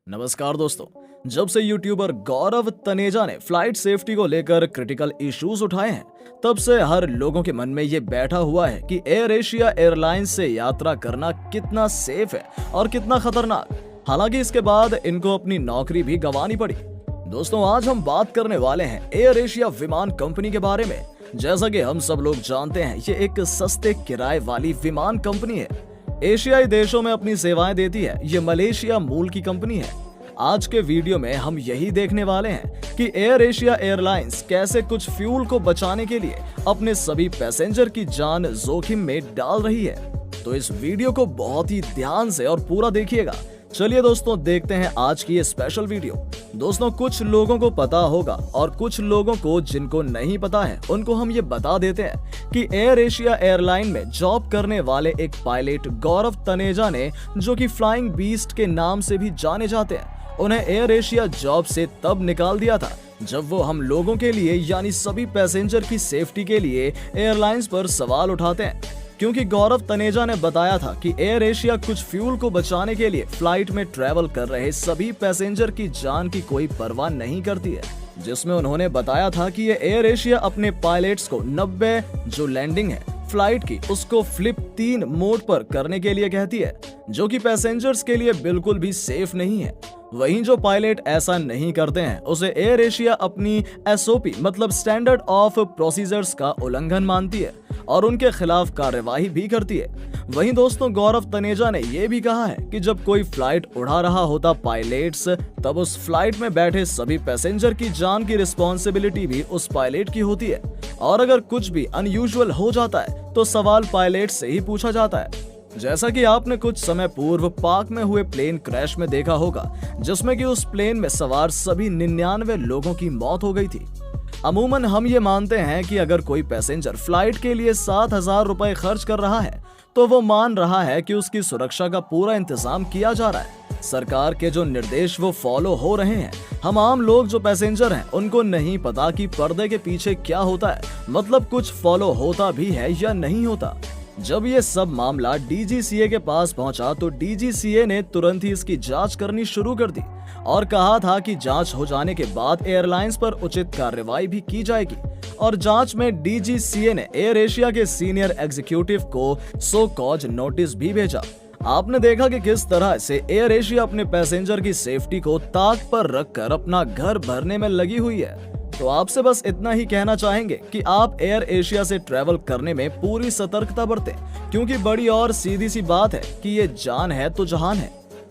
नमस्कार दोस्तों। जब से यूट्यूबर गौरव तनेजा ने फ्लाइट सेफ्टी को लेकर क्रिटिकल इश्यूज उठाए हैं, तब से हर लोगों के मन में ये बैठा हुआ है कि एयर एशिया एयरलाइंस से यात्रा करना कितना सेफ है और कितना खतरनाक। हालांकि इसके बाद इनको अपनी नौकरी भी गंवानी पड़ी। दोस्तों, आज हम बात करने वाले हैं एयर एशिया विमान कंपनी के बारे में। जैसा कि हम सब लोग जानते हैं, ये एक सस्ते किराए वाली विमान कंपनी है। एशियाई देशों में अपनी सेवाएं देती है। ये मलेशिया मूल की कंपनी है। आज के वीडियो में हम यही देखने वाले हैं कि एयर एशिया एयरलाइंस कैसे कुछ फ्यूल को बचाने के लिए अपने सभी पैसेंजर की जान जोखिम में डाल रही है। तो इस वीडियो को बहुत ही ध्यान से और पूरा देखिएगा। चलिए दोस्तों, देखते हैं आज की ये स्पेशल वीडियो। दोस्तों, कुछ लोगों को पता होगा और कुछ लोगों को जिनको नहीं पता है उनको हम ये बता देते हैं कि एयर एशिया एयरलाइन में जॉब करने वाले एक पायलट गौरव तनेजा ने, जो कि फ्लाइंग बीस्ट के नाम से भी जाने जाते हैं, उन्हें एयर एशिया जॉब से तब निकाल दिया था जब वो हम लोगों के लिए यानी सभी पैसेंजर की सेफ्टी के लिए एयरलाइंस पर सवाल उठाते हैं। क्योंकि गौरव तनेजा ने बताया था कि एयर एशिया कुछ फ्यूल को बचाने के लिए फ्लाइट में ट्रैवल कर रहे सभी पैसेंजर की जान की कोई परवाह नहीं करती है। जिसमें उन्होंने बताया था कि ये एयर एशिया अपने पायलट्स को 90 जो लैंडिंग है फ्लाइट की, उसको फ्लिप 3 मोड पर करने के लिए कहती है, जो कि पैसेंजर्स के लिए बिल्कुल भी सेफ नहीं है। वहीं जो पायलट ऐसा नहीं करते हैं, उसे एयर एशिया अपनी SOP मतलब स्टैंडर्ड ऑफ प्रोसीजर्स का उल्लंघन मानती है और उनके खिलाफ कार्यवाही भी करती है। वहीं दोस्तों, गौरव तनेजा ने यह भी कहा है कि जब कोई फ्लाइट उड़ा रहा होता पायलट्स, तब उस फ्लाइट में बैठे सभी पैसेंजर की जान की रिस्पॉन्सिबिलिटी भी उस पायलट की होती है। और अगर कुछ भी अनयूजुअल हो जाता है तो सवाल पायलट से ही पूछा जाता है। जैसा कि आपने कुछ समय पूर्व पाक में हुए प्लेन क्रैश में देखा होगा, जिसमें कि उस प्लेन में सवार सभी 99 लोगों की मौत हो गई थी। अमूमन हम ये मानते हैं कि अगर कोई पैसेंजर फ्लाइट के लिए 7,000 रुपए खर्च कर रहा है तो वो मान रहा है कि उसकी सुरक्षा का पूरा इंतजाम किया जा रहा है। सरकार के जो निर्देश वो फॉलो हो रहे हैं। हम आम लोग जो पैसेंजर हैं, उनको नहीं पता कि पर्दे के पीछे क्या होता है, मतलब कुछ फॉलो होता भी है या नहीं होता। जब ये सब मामला DGCA के पास पहुंचा तो DGCA ने तुरंत ही इसकी जांच करनी शुरू कर दी और कहा था कि जांच हो जाने के बाद एयरलाइंस पर उचित कार्रवाई भी की जाएगी। और जांच में DGCA ने एयर एशिया के सीनियर एग्जीक्यूटिव को सो कॉज नोटिस भी भेजा। आपने देखा कि किस तरह से एयर एशिया अपने पैसेंजर की सेफ्टी को ताक पर रखकर अपना घर भरने में लगी हुई है। तो आपसे बस इतना ही कहना चाहेंगे कि आप एयर एशिया से ट्रैवल करने में पूरी सतर्कता बरतें, क्योंकि बड़ी और सीधी सी बात है कि ये जान है तो जहान है।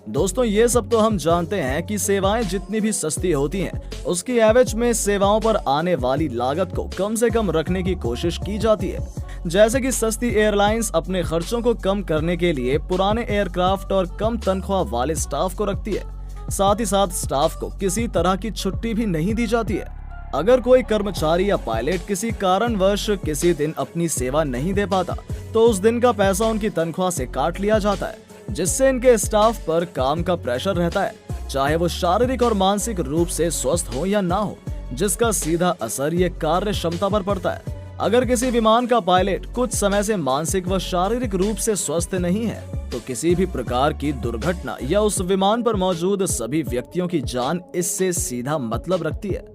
दोस्तों, ये सब तो हम जानते हैं कि सेवाएं जितनी भी सस्ती होती हैं, उसकी एवज में सेवाओं पर आने वाली लागत को कम से कम रखने की कोशिश की जाती है। जैसे कि सस्ती एयरलाइंस अपने खर्चों को कम करने के लिए पुराने एयरक्राफ्ट और कम तनख्वाह वाले स्टाफ को रखती है। साथ ही साथ स्टाफ को किसी तरह की छुट्टी भी नहीं दी जाती है। अगर कोई कर्मचारी या पायलट किसी कारणवश किसी दिन अपनी सेवा नहीं दे पाता तो उस दिन का पैसा उनकी तनख्वाह से काट लिया जाता है, जिससे इनके स्टाफ पर काम का प्रेशर रहता है, चाहे वो शारीरिक और मानसिक रूप से स्वस्थ हो या ना हो, जिसका सीधा असर ये कार्य क्षमता पर पड़ता है। अगर किसी विमान का पायलट कुछ समय से मानसिक व शारीरिक रूप से स्वस्थ नहीं है तो किसी भी प्रकार की दुर्घटना या उस विमान पर मौजूद सभी व्यक्तियों की जान इससे सीधा मतलब रखती है।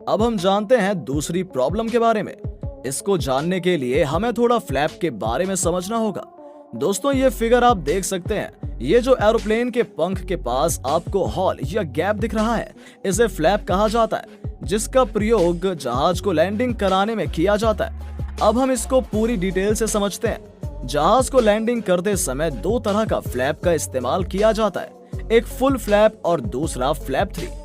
अब हम जानते हैं दूसरी प्रॉब्लम के बारे में। इसको जानने के लिए हमें थोड़ा फ्लैप के बारे में समझना होगा। दोस्तों, ये फिगर आप देख सकते हैं। ये जो एरोप्लेन के पंख के पास आपको हॉल या गैप दिख रहा है, इसे फ्लैप कहा जाता है, जिसका प्रयोग जहाज को लैंडिंग कराने में किया जाता है। अब हम इसको पूरी डिटेल से समझते हैं। जहाज को लैंडिंग करते समय 2 तरह का फ्लैप का इस्तेमाल किया जाता है, एक फुल फ्लैप और दूसरा फ्लैप 3।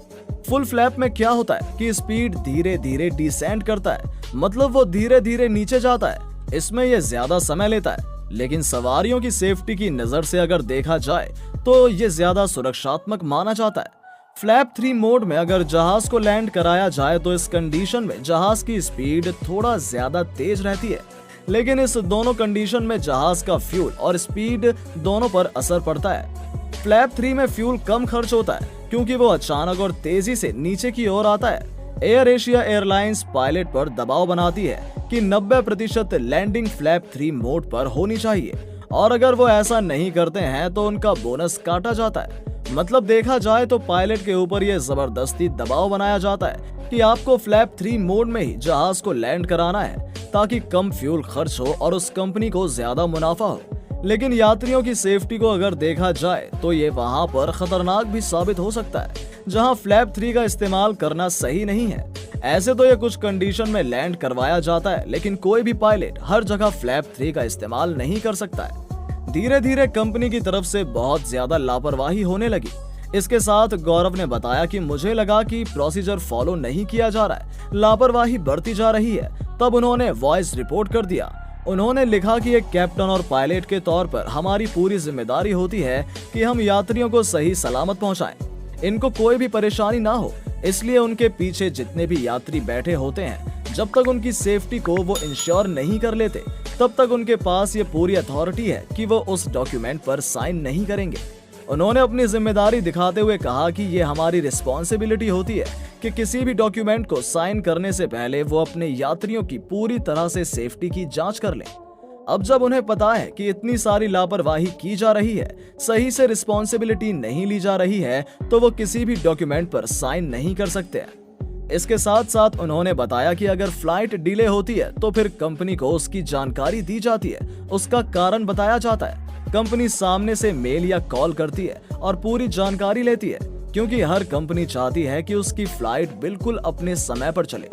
फुल फ्लैप में क्या होता है कि स्पीड धीरे धीरे डिसेंड करता है, मतलब वो धीरे धीरे नीचे जाता है। इसमें ये ज्यादा समय लेता है, लेकिन सवारियों की सेफ्टी की नजर से अगर देखा जाए तो ये ज्यादा सुरक्षात्मक माना जाता है। फ्लैप 3 मोड में अगर जहाज को लैंड कराया जाए तो इस कंडीशन में जहाज की स्पीड थोड़ा ज्यादा तेज रहती है, लेकिन इस दोनों कंडीशन में जहाज का फ्यूल और स्पीड दोनों पर असर पड़ता है। फ्लैप 3 में फ्यूल कम खर्च होता है क्योंकि वो अचानक और तेजी से नीचे की ओर आता है। एयर एशिया एयरलाइंस पायलट पर दबाव बनाती है कि 90% लैंडिंग फ्लैप 3 मोड पर होनी चाहिए, और अगर वो ऐसा नहीं करते हैं तो उनका बोनस काटा जाता है। मतलब देखा जाए तो पायलट के ऊपर ये जबरदस्ती दबाव बनाया जाता है कि आपको फ्लैप 3 मोड में ही जहाज को लैंड कराना है ताकि कम फ्यूल खर्च हो और उस कंपनी को ज्यादा मुनाफा हो। लेकिन यात्रियों की सेफ्टी को अगर देखा जाए तो ये वहाँ पर खतरनाक भी साबित हो सकता है जहाँ फ्लैप 3 का इस्तेमाल करना सही नहीं है। ऐसे तो ये कुछ कंडीशन में लैंड करवाया जाता है, लेकिन कोई भी पायलट हर जगह फ्लैप 3 का इस्तेमाल नहीं कर सकता है। धीरे धीरे कंपनी की तरफ से बहुत ज्यादा लापरवाही होने लगी। इसके साथ गौरव ने बताया कि मुझे लगा कि प्रोसीजर फॉलो नहीं किया जा रहा है, लापरवाही बढ़ती जा रही है। तब उन्होंने वॉइस रिपोर्ट कर दिया। उन्होंने लिखा कि एक कैप्टन और पायलट के तौर पर हमारी पूरी जिम्मेदारी होती है कि हम यात्रियों को सही सलामत पहुंचाएं, इनको कोई भी परेशानी ना हो। इसलिए उनके पीछे जितने भी यात्री बैठे होते हैं, जब तक उनकी सेफ्टी को वो इंश्योर नहीं कर लेते, तब तक उनके पास ये पूरी अथॉरिटी है कि वो उस डॉक्यूमेंट पर साइन नहीं करेंगे। उन्होंने अपनी जिम्मेदारी दिखाते हुए कहा कि ये हमारी रिस्पॉन्सिबिलिटी होती है कि किसी भी डॉक्यूमेंट को साइन करने से पहले वो अपने यात्रियों की पूरी तरह से सेफ्टी की जांच कर लें। अब जब उन्हें पता है कि इतनी सारी लापरवाही की जा रही है, सही से रिस्पॉन्सिबिलिटी नहीं ली जा रही है, तो वो किसी भी डॉक्यूमेंट पर साइन नहीं कर सकते हैं। इसके साथ साथ उन्होंने बताया कि अगर फ्लाइट डिले होती है तो फिर कंपनी को उसकी जानकारी दी जाती है, उसका कारण बताया जाता है। कंपनी सामने से मेल या कॉल करती है और पूरी जानकारी लेती है, क्योंकि हर कंपनी चाहती है कि उसकी फ्लाइट बिल्कुल अपने समय पर चले।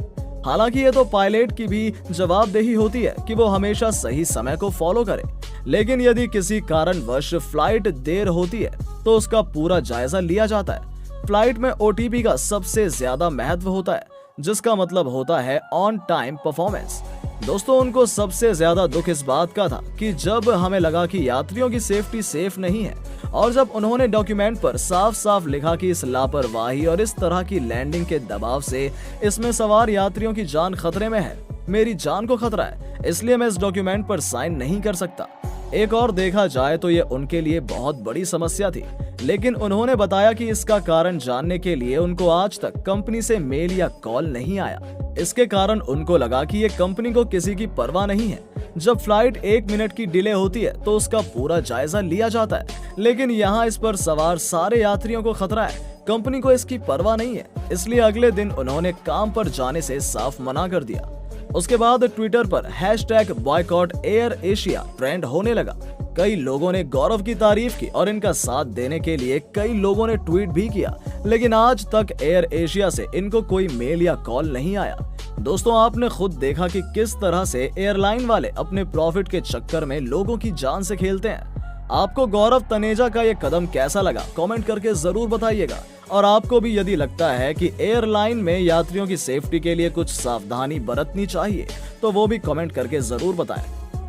हालांकि ये तो पायलट की भी जवाबदेही होती है कि वो हमेशा सही समय को फॉलो करे, लेकिन यदि किसी कारणवश फ्लाइट देर होती है तो उसका पूरा जायजा लिया जाता है। फ्लाइट में ओटीपी का सबसे ज्यादा महत्व होता है, जिसका मतलब होता है ऑन टाइम परफॉर्मेंस। दोस्तों, उनको सबसे ज्यादा दुख इस बात का था कि जब हमें लगा कि यात्रियों की सेफ्टी सेफ नहीं है, और जब उन्होंने डॉक्यूमेंट पर साफ साफ लिखा कि इस लापरवाही और इस तरह की लैंडिंग के दबाव से इसमें सवार यात्रियों की जान खतरे में है, मेरी जान को खतरा है, इसलिए मैं इस डॉक्यूमेंट पर साइन नहीं कर सकता। एक और देखा जाए तो ये उनके लिए बहुत बड़ी समस्या थी, लेकिन उन्होंने बताया कि इसका कारण जानने के लिए उनको आज तक कंपनी से मेल या कॉल नहीं आया। इसके कारण उनको लगा कि ये कंपनी को किसी की परवाह नहीं है। जब फ्लाइट 1 मिनट की डिले होती है तो उसका पूरा जायजा लिया जाता है, लेकिन यहाँ इस पर सवार सारे यात्रियों को खतरा है, कंपनी को इसकी परवाह नहीं है। इसलिए अगले दिन उन्होंने काम पर जाने से साफ मना कर दिया। उसके बाद ट्विटर पर #बॉयकॉट एयर एशिया ट्रेंड होने लगा। कई लोगों ने गौरव की तारीफ की और इनका साथ देने के लिए कई लोगों ने ट्वीट भी किया, लेकिन आज तक एयर एशिया से इनको कोई मेल या कॉल नहीं आया। दोस्तों, आपने खुद देखा कि किस तरह से एयरलाइन वाले अपने प्रॉफिट के चक्कर में लोगों की जान से खेलते हैं। आपको गौरव तनेजा का ये कदम कैसा लगा, कमेंट करके जरूर बताइएगा। और आपको भी यदि लगता है कि एयरलाइन में यात्रियों की सेफ्टी के लिए कुछ सावधानी बरतनी चाहिए, तो वो भी कमेंट करके जरूर बताएं।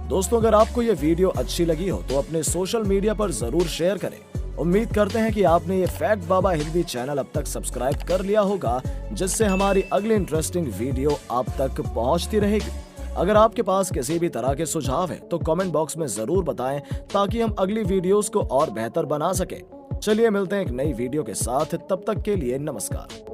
दोस्तों, अगर आपको ये वीडियो अच्छी लगी हो तो अपने सोशल मीडिया पर जरूर शेयर करें। उम्मीद करते हैं कि आपने ये फैक्ट बाबा हिंदी चैनल अब तक सब्सक्राइब कर लिया होगा, जिससे हमारी अगली इंटरेस्टिंग वीडियो आप तक पहुंचती रहेगी। अगर आपके पास किसी भी तरह के सुझाव हैं तो कमेंट बॉक्स में जरूर बताएं, ताकि हम अगली वीडियोस को और बेहतर बना सकें। चलिए मिलते हैं एक नई वीडियो के साथ, तब तक के लिए नमस्कार।